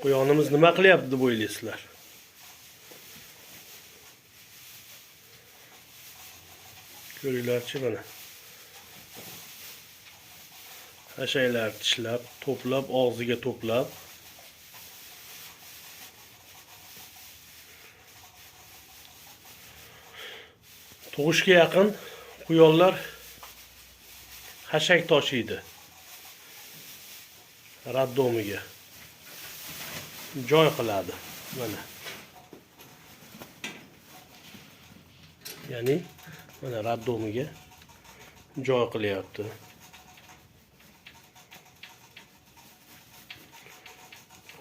Quyonimiz nima qilyapti deb o'ylaysizlar? Ko'ringlarchi mana. Hashaylar tishlab, to'plab, og'ziga to'plab. Tug'ishga yaqin quyonlar hashak toshiydi. Raddomiga joy qiladi mana. Ya'ni mana raddomiga joy qilyapti.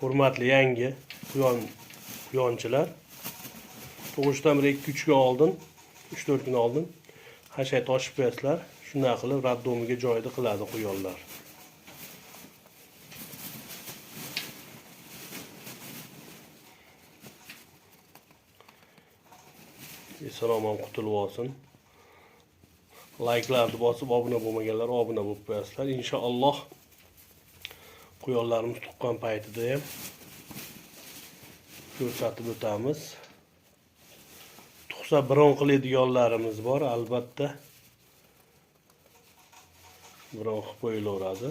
Hurmatli yangi quyonchilar, tug'ishdan 2-3 kun oldin, 3-4 kun oldin hashay toshib qo'yasizlar. Shunday qilib raddomiga joyni qiladi quyonlar. Eson-omon qutulib olsin. Like'larni bosib, obuna bo'lmaganlar obuna bo'lib qo'yasizlar. Inshaalloh quyonlarimiz tuqqan paytida ham ko'rsatib o'tamiz. Tug'sa biron qiladiganlarimiz bor, albatta. Biron qilib qo'yilaveradi.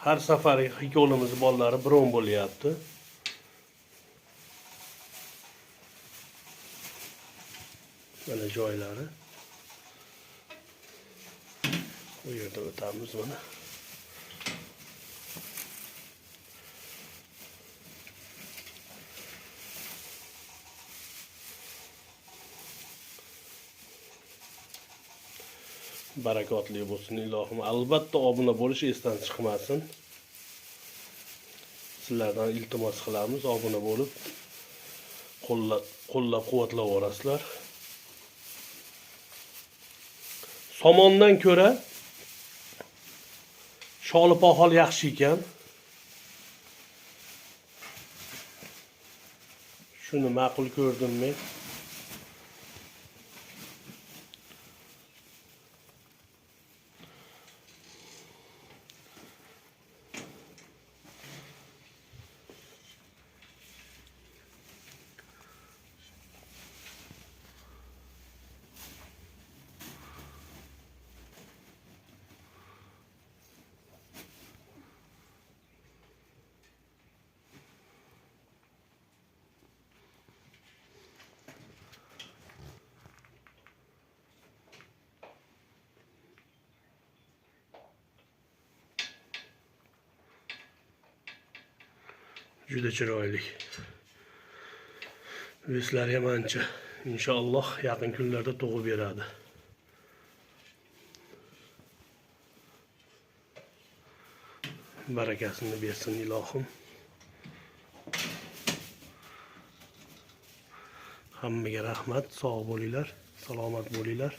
Har safar ikkovlamiz bolalari biron bo'lyapti. Mana joylari. Bu yerda o'tamiz mana. Barakotli bo'lsin ilohim. Albatta obuna bo'lish esdan chiqmasin. Sizlardan iltimos qilamiz, obuna bo'lib qo'llab-quvvatlavorasizlar. Somondan ko'ra sholi-pohol yaxshi ekan. Shuni ma'qul ko'rdim men. Juda chiroyli. Yuzlar ham ancha. Inshaalloh yaqin kunlarda tug'ib beradi. Barakasini bersin ilohim. Hammaga rahmat, sog' bo'linglar, salomat bo'linglar.